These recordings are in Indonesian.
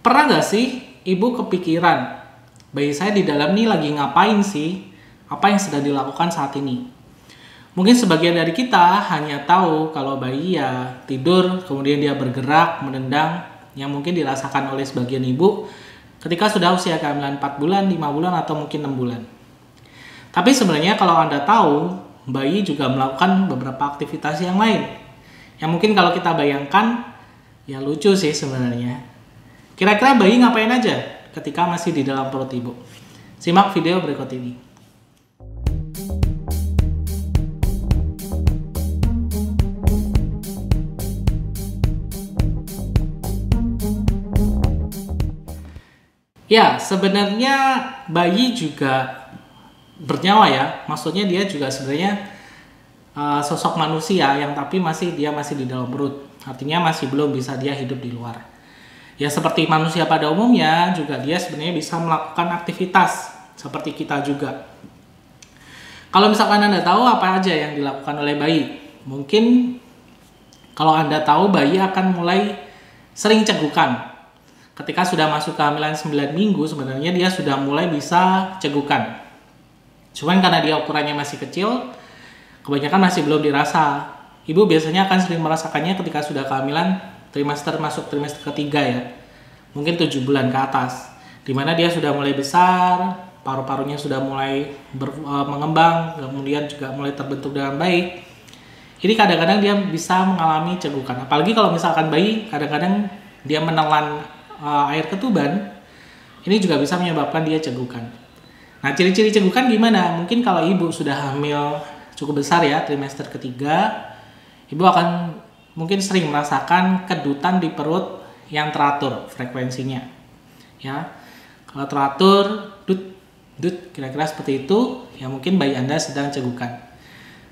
Pernah nggak sih ibu kepikiran, bayi saya di dalam nih lagi ngapain sih? Apa yang sedang dilakukan saat ini? Mungkin sebagian dari kita hanya tahu kalau bayi ya tidur, kemudian dia bergerak, menendang, yang mungkin dirasakan oleh sebagian ibu ketika sudah usia kehamilan 4 bulan, 5 bulan, atau mungkin 6 bulan. Tapi sebenarnya kalau Anda tahu, bayi juga melakukan beberapa aktivitas yang lain. Yang mungkin kalau kita bayangkan, ya lucu sih sebenarnya. Kira-kira bayi ngapain aja ketika masih di dalam perut ibu? Simak video berikut ini. Ya, sebenarnya bayi juga bernyawa ya. Maksudnya dia juga sebenarnya sosok manusia yang tapi dia masih di dalam perut. Artinya masih belum bisa dia hidup di luar. Ya seperti manusia pada umumnya juga dia sebenarnya bisa melakukan aktivitas seperti kita juga. Kalau misalkan Anda tahu apa aja yang dilakukan oleh bayi, mungkin kalau Anda tahu bayi akan mulai sering cegukan. Ketika sudah masuk kehamilan 9 minggu sebenarnya dia sudah mulai bisa cegukan. Cuman karena dia ukurannya masih kecil, kebanyakan masih belum dirasa. Ibu biasanya akan sering merasakannya ketika sudah kehamilan masuk trimester ketiga ya. Mungkin 7 bulan ke atas. Dimana dia sudah mulai besar, paru-parunya sudah mulai mengembang, kemudian juga mulai terbentuk dengan baik. Ini kadang-kadang dia bisa mengalami cegukan. Apalagi kalau misalkan bayi kadang-kadang dia menelan air ketuban, ini juga bisa menyebabkan dia cegukan. Nah, ciri-ciri cegukan gimana? Mungkin kalau ibu sudah hamil cukup besar ya, trimester ketiga, ibu akan mungkin sering merasakan kedutan di perut yang teratur frekuensinya. Ya, kalau teratur, dut, kira-kira seperti itu, ya mungkin bayi Anda sedang cegukan.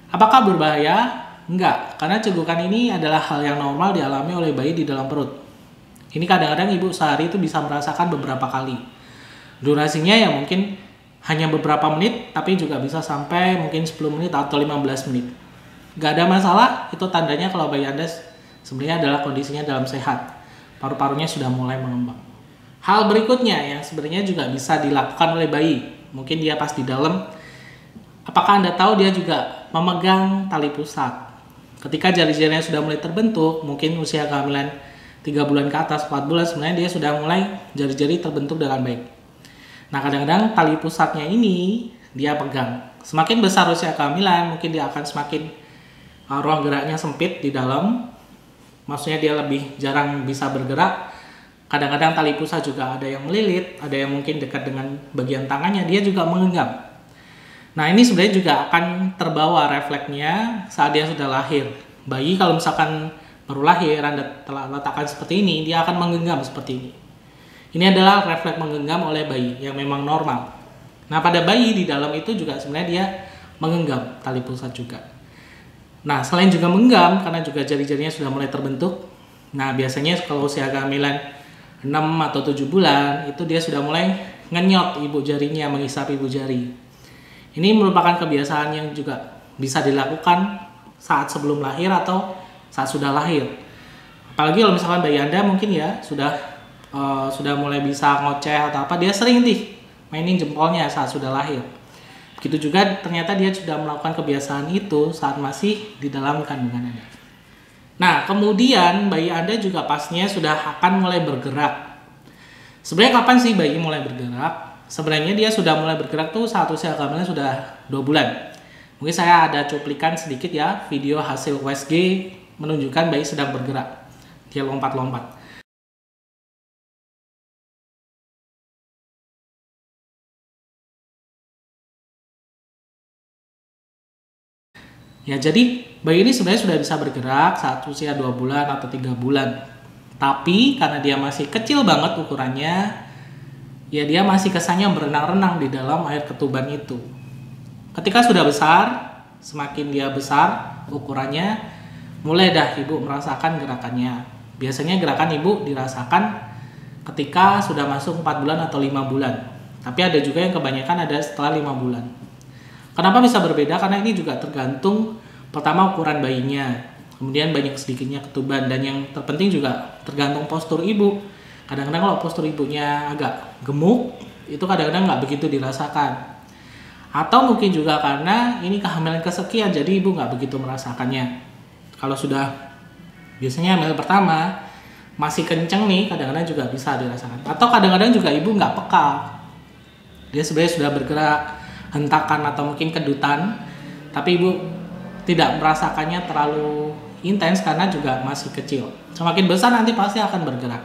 Apakah berbahaya? Enggak, karena cegukan ini adalah hal yang normal dialami oleh bayi di dalam perut. Ini kadang-kadang ibu sehari itu bisa merasakan beberapa kali. Durasinya ya mungkin hanya beberapa menit, tapi juga bisa sampai mungkin 10 menit atau 15 menit. Gak ada masalah, itu tandanya kalau bayi Anda sebenarnya adalah kondisinya dalam sehat. Paru-parunya sudah mulai mengembang. Hal berikutnya yang sebenarnya juga bisa dilakukan oleh bayi, mungkin dia pas di dalam, apakah Anda tahu dia juga memegang tali pusat? Ketika jari-jarinya sudah mulai terbentuk, mungkin usia kehamilan 3 bulan ke atas, 4 bulan, sebenarnya dia sudah mulai jari-jari terbentuk dengan baik. Nah, kadang-kadang tali pusatnya ini dia pegang. Semakin besar usia kehamilan, mungkin dia akan semakin ruang geraknya sempit di dalam. Maksudnya dia lebih jarang bisa bergerak. Kadang-kadang tali pusat juga ada yang melilit, ada yang mungkin dekat dengan bagian tangannya, dia juga menggenggam. Nah, ini sebenarnya juga akan terbawa refleksnya saat dia sudah lahir. Bayi kalau misalkan baru lahir, Anda telah letakkan seperti ini, dia akan menggenggam seperti ini. Ini adalah refleks menggenggam oleh bayi yang memang normal. Nah, pada bayi di dalam itu juga sebenarnya dia menggenggam tali pusat juga. Nah, selain juga menggenggam, karena juga jari-jarinya sudah mulai terbentuk. Nah, biasanya kalau usia kehamilan 6 atau 7 bulan, itu dia sudah mulai ngenyot ibu jarinya, menghisap ibu jari. Ini merupakan kebiasaan yang juga bisa dilakukan saat sebelum lahir atau saat sudah lahir. Apalagi kalau misalkan bayi Anda mungkin ya sudah mulai bisa ngoceh atau apa, dia sering mainin jempolnya saat sudah lahir. Begitu juga ternyata dia sudah melakukan kebiasaan itu saat masih di dalam kandungan Anda. Nah, kemudian bayi Anda juga pastinya sudah akan mulai bergerak. Sebenarnya kapan sih bayi mulai bergerak? Sebenarnya dia sudah mulai bergerak tuh saat usia kehamilan sudah 2 bulan. Mungkin saya ada cuplikan sedikit ya video hasil USG menunjukkan bayi sedang bergerak. Dia lompat-lompat. Ya, jadi bayi ini sebenarnya sudah bisa bergerak saat usia 2 bulan atau 3 bulan. Tapi karena dia masih kecil banget ukurannya, ya dia masih kesannya berenang-renang di dalam air ketuban itu. Ketika sudah besar, semakin dia besar ukurannya, mulai dah ibu merasakan gerakannya. Biasanya gerakan ibu dirasakan ketika sudah masuk 4 bulan atau 5 bulan. Tapi ada juga yang kebanyakan ada setelah 5 bulan. Kenapa bisa berbeda? Karena ini juga tergantung pertama ukuran bayinya, kemudian banyak sedikitnya ketuban, dan yang terpenting juga tergantung postur ibu. Kadang-kadang kalau postur ibunya agak gemuk, itu kadang-kadang nggak begitu dirasakan. Atau mungkin juga karena ini kehamilan kesekian, jadi ibu nggak begitu merasakannya. Kalau sudah biasanya hamil pertama masih kenceng nih, kadang-kadang juga bisa dirasakan. Atau kadang-kadang juga ibu nggak peka, dia sebenarnya sudah bergerak hentakan atau mungkin kedutan, tapi ibu tidak merasakannya terlalu intens karena juga masih kecil. Semakin besar nanti pasti akan bergerak.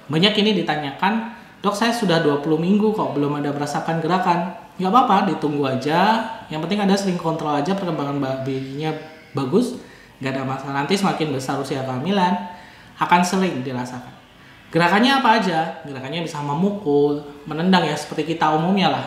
Banyak ini ditanyakan, dok saya sudah 20 minggu kok belum ada merasakan gerakan. Nggak apa-apa, ditunggu aja. Yang penting Anda sering kontrol aja perkembangan bayinya bagus, nggak ada masalah. Nanti semakin besar usia kehamilan akan sering dirasakan. Gerakannya apa aja? Gerakannya bisa memukul, menendang ya seperti kita umumnya lah.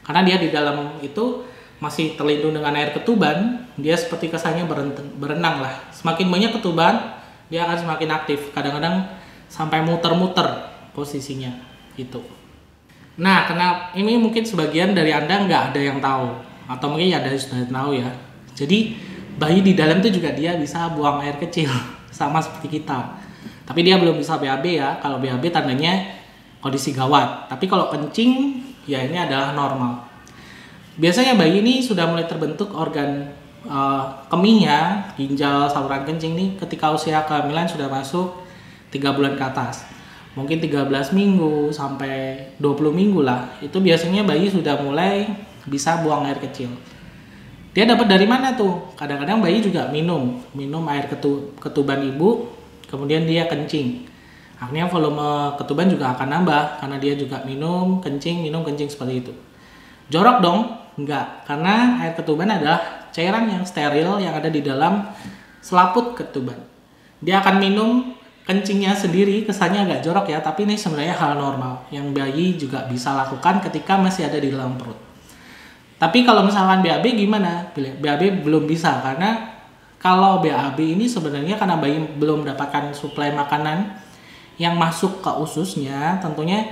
Karena dia di dalam itu masih terlindung dengan air ketuban, dia seperti kesannya berenang lah. Semakin banyak ketuban, dia akan semakin aktif. Kadang-kadang sampai muter-muter posisinya gitu. Nah, karena ini mungkin sebagian dari Anda nggak ada yang tahu, atau mungkin ada yang sudah tahu ya. Jadi bayi di dalam itu juga dia bisa buang air kecil, sama seperti kita. Tapi dia belum bisa BAB ya. Kalau BAB tandanya kondisi gawat. Tapi kalau kencing, ya ini adalah normal. Biasanya bayi ini sudah mulai terbentuk organ kemihnya, ginjal, saluran kencing nih ketika usia kehamilan sudah masuk 3 bulan ke atas. Mungkin 13 minggu sampai 20 minggu lah. Itu biasanya bayi sudah mulai bisa buang air kecil. Dia dapat dari mana tuh? Kadang-kadang bayi juga minum air ketuban ibu, kemudian dia kencing. Akhirnya volume ketuban juga akan nambah karena dia juga minum, kencing seperti itu. Jorok dong? Enggak, karena air ketuban adalah cairan yang steril yang ada di dalam selaput ketuban. Dia akan minum kencingnya sendiri, kesannya agak jorok ya, tapi ini sebenarnya hal normal yang bayi juga bisa lakukan ketika masih ada di dalam perut. Tapi kalau misalkan BAB gimana? BAB belum bisa, karena kalau BAB ini sebenarnya karena bayi belum mendapatkan suplai makanan yang masuk ke ususnya, tentunya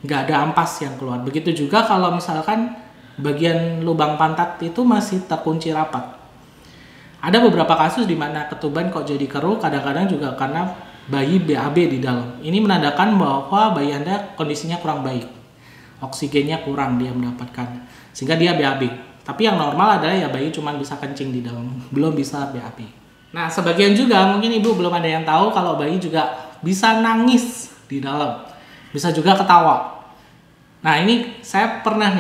nggak ada ampas yang keluar. Begitu juga kalau misalkan bagian lubang pantat itu masih terkunci rapat. Ada beberapa kasus di mana ketuban kok jadi keruh, kadang-kadang juga karena bayi BAB di dalam. Ini menandakan bahwa bayi Anda kondisinya kurang baik. Oksigennya kurang dia mendapatkan. Sehingga dia BAB. Tapi yang normal adalah ya bayi cuma bisa kencing di dalam. Belum bisa BAB. Nah, sebagian juga mungkin ibu belum ada yang tahu kalau bayi juga bisa nangis di dalam. Bisa juga ketawa. Nah, ini saya pernah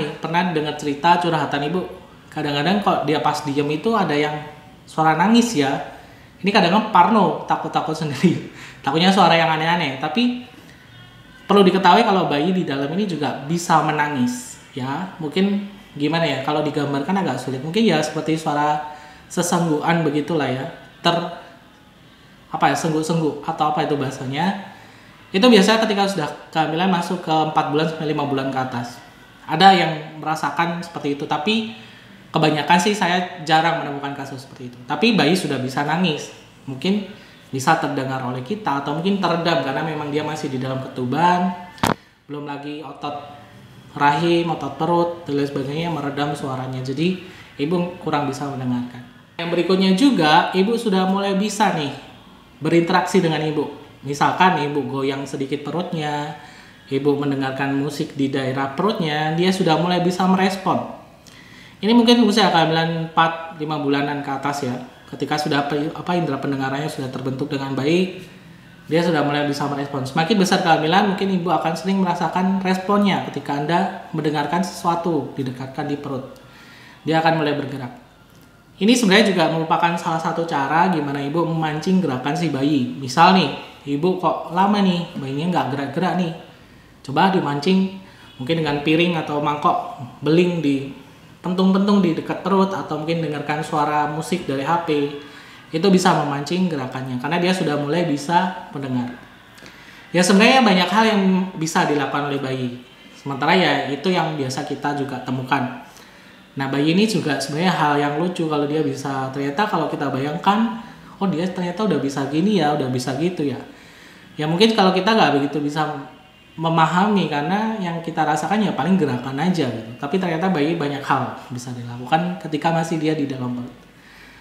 dengar cerita curhatan ibu. Kadang-kadang kok dia pas diem itu ada yang suara nangis ya. Ini kadang-kadang parno, takut-takut sendiri. Takutnya suara yang aneh-aneh. Tapi perlu diketahui kalau bayi di dalam ini juga bisa menangis. Ya, mungkin gimana ya, kalau digambarkan agak sulit. Mungkin ya seperti suara sesenggukan begitulah ya. Sengguk-sengguk atau apa itu bahasanya. Itu biasanya ketika sudah kehamilan masuk ke 4 bulan sampai 5 bulan ke atas. Ada yang merasakan seperti itu, tapi kebanyakan sih saya jarang menemukan kasus seperti itu. Tapi bayi sudah bisa nangis. Mungkin bisa terdengar oleh kita atau mungkin teredam karena memang dia masih di dalam ketuban. Belum lagi otot rahim, otot perut, dan lain sebagainya meredam suaranya. Jadi ibu kurang bisa mendengarkan. Yang berikutnya juga ibu sudah mulai bisa nih berinteraksi dengan ibu. Misalkan ibu goyang sedikit perutnya, ibu mendengarkan musik di daerah perutnya, dia sudah mulai bisa merespon. Ini mungkin usia kehamilan 4-5 bulanan ke atas ya. Ketika sudah indera pendengarannya sudah terbentuk dengan baik, dia sudah mulai bisa merespon. Semakin besar kehamilan, mungkin ibu akan sering merasakan responnya ketika Anda mendengarkan sesuatu didekatkan di perut. Dia akan mulai bergerak. Ini sebenarnya juga merupakan salah satu cara gimana ibu memancing gerakan si bayi. Misal nih, ibu kok lama nih, bayinya nggak gerak-gerak nih. Coba dimancing, mungkin dengan piring atau mangkok beling di pentung-pentung di dekat perut, atau mungkin dengarkan suara musik dari HP. Itu bisa memancing gerakannya karena dia sudah mulai bisa mendengar. Ya sebenarnya banyak hal yang bisa dilakukan oleh bayi. Sementara ya itu yang biasa kita juga temukan. Nah, bayi ini juga sebenarnya hal yang lucu kalau dia bisa, ternyata kalau kita bayangkan, oh dia ternyata udah bisa gini ya, udah bisa gitu ya. Ya mungkin kalau kita nggak begitu bisa memahami karena yang kita rasakan ya paling gerakan aja gitu. Tapi ternyata bayi banyak hal bisa dilakukan ketika masih dia di dalam perut.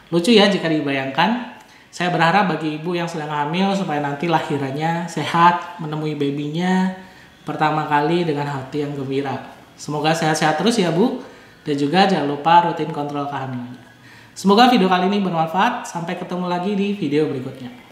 Lucu ya jika dibayangkan. Saya berharap bagi ibu yang sedang hamil supaya nanti lahirannya sehat, menemui babynya pertama kali dengan hati yang gembira. Semoga sehat-sehat terus ya Bu. Dan juga jangan lupa rutin kontrol kehamilannya. Semoga video kali ini bermanfaat. Sampai ketemu lagi di video berikutnya.